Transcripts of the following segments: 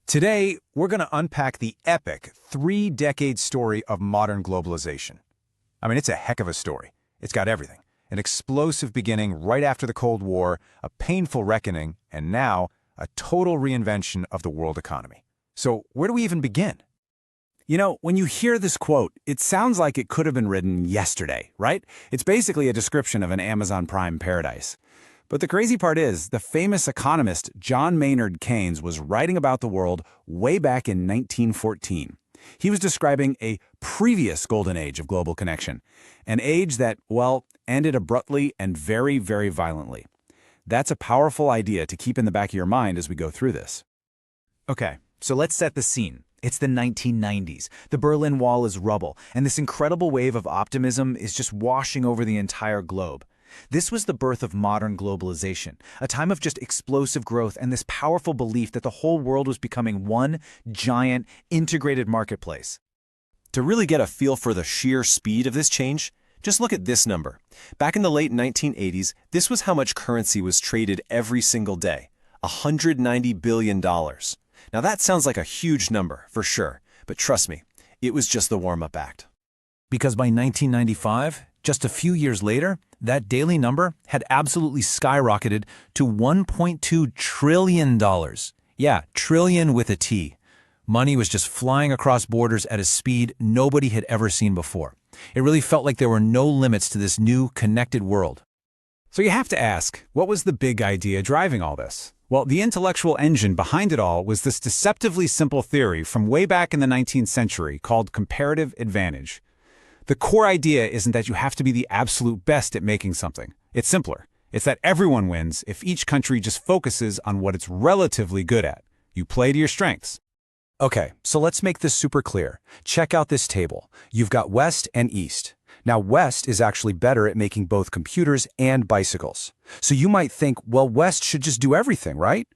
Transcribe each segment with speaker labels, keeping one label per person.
Speaker 1: Today, we're going to unpack the epic three-decade story of modern globalization. I mean, it's a heck of a story. It's got everything. An explosive beginning right after the Cold War, a painful reckoning, and now a total reinvention of the world economy. So where do we even begin?
Speaker 2: You know, when you hear this quote, it sounds like it could have been written yesterday, right? It's basically a description of an Amazon Prime paradise. But the crazy part is, the famous economist John Maynard Keynes was writing about the world way back in 1914. He was describing a previous golden age of global connection, an age that, well, ended abruptly and very, very violently. That's a powerful idea to keep in the back of your mind as we go through this.
Speaker 3: Okay, so let's set the scene. It's the 1990s. The Berlin Wall is rubble, and this incredible wave of optimism is just washing over the entire globe. This was the birth of modern globalization, a time of just explosive growth and this powerful belief that the whole world was becoming one giant, integrated marketplace.
Speaker 4: To really get a feel for the sheer speed of this change, just look at this number. Back in the late 1980s, this was how much currency was traded every single day, $190 billion. Now that sounds like a huge number, for sure, but trust me, it was just the warm-up act.
Speaker 2: Because by 1995, just a few years later, that daily number had absolutely skyrocketed to $1.2 trillion. Yeah, trillion with a T. Money was just flying across borders at a speed nobody had ever seen before. It really felt like there were no limits to this new, connected world.
Speaker 1: So you have to ask, what was the big idea driving all this? Well, the intellectual engine behind it all was this deceptively simple theory from way back in the 19th century called comparative advantage. The core idea isn't that you have to be the absolute best at making something. It's simpler. It's that everyone wins if each country just focuses on what it's relatively good at. You play to your strengths.
Speaker 2: Okay, so let's make this super clear. Check out this table. You've got West and East. Now, West is actually better at making both computers and bicycles. So you might think, well, West should just do everything, right?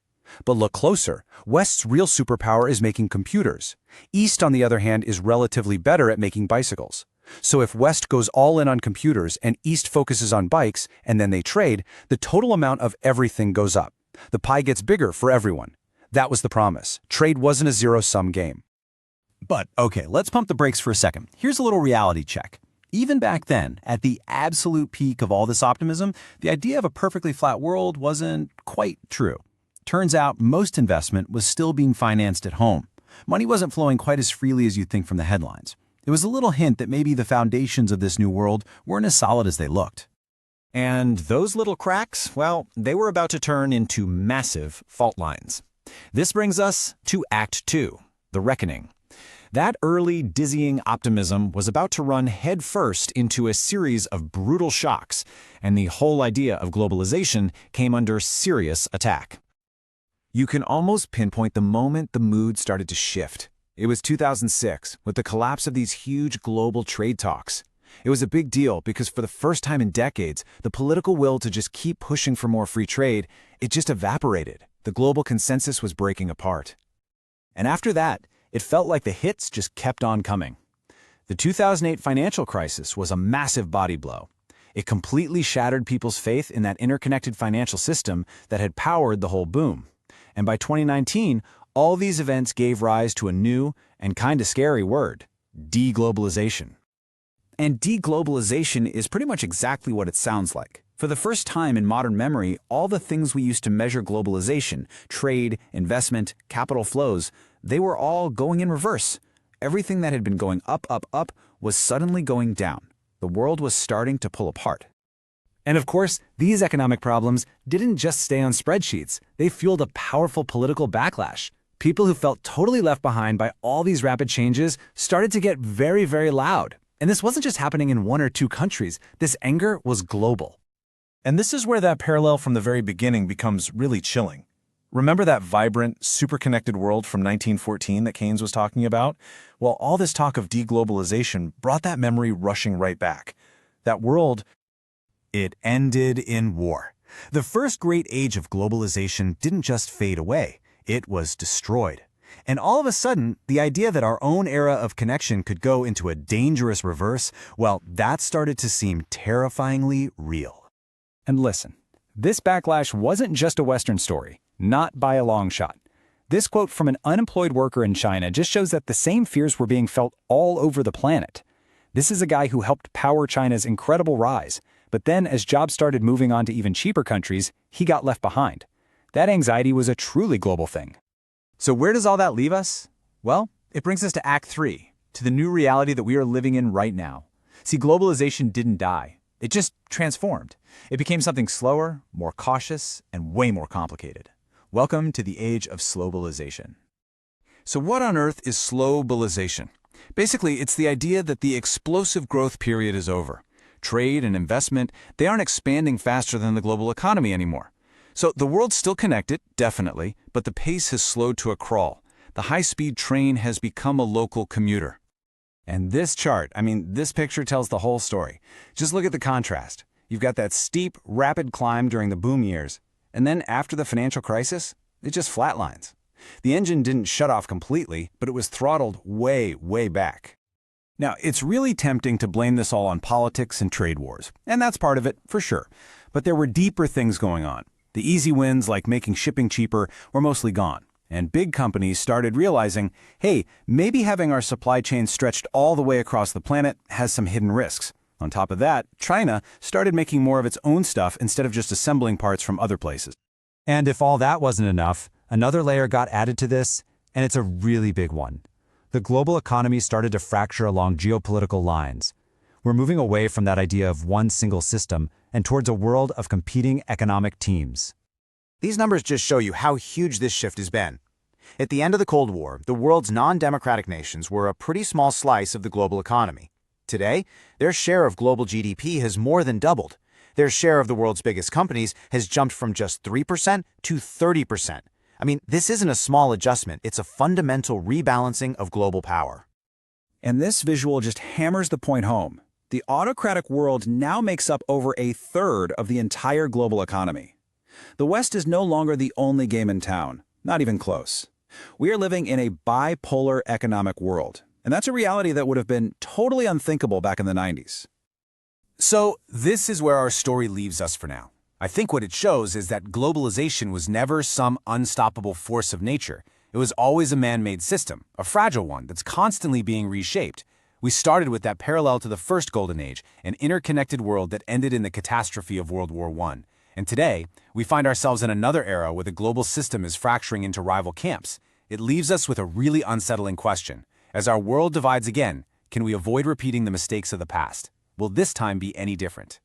Speaker 2: But look closer. West's real superpower is making computers. East, on the other hand, is relatively better at making bicycles. So if West goes all in on computers and East focuses on bikes, and then they trade, the total amount of everything goes up. The pie gets bigger for everyone. That was the promise. Trade wasn't a zero-sum game.
Speaker 5: But, okay, let's pump the brakes for a second. Here's a little reality check. Even back then, at the absolute peak of all this optimism, the idea of a perfectly flat world wasn't quite true. Turns out most investment was still being financed at home. Money wasn't flowing quite as freely as you'd think from the headlines. It was a little hint that maybe the foundations of this new world weren't as solid as they looked.
Speaker 3: And those little cracks, well, they were about to turn into massive fault lines. This brings us to Act 2, the reckoning. That early, dizzying optimism was about to run headfirst into a series of brutal shocks, and the whole idea of globalization came under serious attack. You can almost pinpoint the moment the mood started to shift. It was 2006, with the collapse of these huge global trade talks. It was a big deal because for the first time in decades, the political will to just keep pushing for more free trade, it just evaporated. The global consensus was breaking apart. And after that, it felt like the hits just kept on coming. The 2008 financial crisis was a massive body blow. It completely shattered people's faith in that interconnected financial system that had powered the whole boom. And by 2019, all these events gave rise to a new and kind of scary word, deglobalization.
Speaker 2: And deglobalization is pretty much exactly what it sounds like. For the first time in modern memory, all the things we used to measure globalization, trade, investment, capital flows, they were all going in reverse. Everything that had been going up, up, up was suddenly going down. The world was starting to pull apart. And of course, these economic problems didn't just stay on spreadsheets. They fueled a powerful political backlash. People who felt totally left behind by all these rapid changes started to get very, very loud. And this wasn't just happening in one or two countries. This anger was global.
Speaker 6: And this is where that parallel from the very beginning becomes really chilling. Remember that vibrant, super-connected world from 1914 that Keynes was talking about? Well, all this talk of deglobalization brought that memory rushing right back. That world,
Speaker 2: It ended in war. The first great age of globalization didn't just fade away. It was destroyed. And all of a sudden, the idea that our own era of connection could go into a dangerous reverse, well, that started to seem terrifyingly real.
Speaker 1: And listen, this backlash wasn't just a Western story, not by a long shot.
Speaker 2: This quote from an unemployed worker in China just shows that the same fears were being felt all over the planet. This is a guy who helped power China's incredible rise, but then as jobs started moving on to even cheaper countries, he got left behind. That anxiety was a truly global thing.
Speaker 1: So where does all that leave us? Well, it brings us to Act 3, to the new reality that we are living in right now. See, globalization didn't die. It just transformed. It became something slower, more cautious, and way more complicated. Welcome to the age of slowbalization. So what on earth is slowbalization? Basically, it's the idea that the explosive growth period is over. Trade and investment, they aren't expanding faster than the global economy anymore. So the world's still connected, definitely, but the pace has slowed to a crawl. The high-speed train has become a local commuter. And this chart, this picture tells the whole story. Just look at the contrast. You've got that steep, rapid climb during the boom years, and then after the financial crisis, it just flatlines. The engine didn't shut off completely, but it was throttled way, way back. Now, it's really tempting to blame this all on politics and trade wars, and that's part of it, for sure. But there were deeper things going on. The easy wins, like making shipping cheaper, were mostly gone. And big companies started realizing, hey, maybe having our supply chain stretched all the way across the planet has some hidden risks. On top of that, China started making more of its own stuff instead of just assembling parts from other places.
Speaker 2: And if all that wasn't enough, another layer got added to this, and it's a really big one. The global economy started to fracture along geopolitical lines. We're moving away from that idea of one single system and towards a world of competing economic teams.
Speaker 7: These numbers just show you how huge this shift has been. At the end of the Cold War, the world's non-democratic nations were a pretty small slice of the global economy. Today, their share of global GDP has more than doubled. Their share of the world's biggest companies has jumped from just 3% to 30%. This isn't a small adjustment, it's a fundamental rebalancing of global power.
Speaker 2: And this visual just hammers the point home. The autocratic world now makes up over a third of the entire global economy. The West is no longer the only game in town, not even close. We are living in a bipolar economic world, and that's a reality that would have been totally unthinkable back in the 90s.
Speaker 1: So this is where our story leaves us for now. I think what it shows is that globalization was never some unstoppable force of nature. It was always a man-made system, a fragile one that's constantly being reshaped. We started with that parallel to the first golden age, an interconnected world that ended in the catastrophe of World War I. And today, we find ourselves in another era where the global system is fracturing into rival camps. It leaves us with a really unsettling question. As our world divides again, can we avoid repeating the mistakes of the past? Will this time be any different?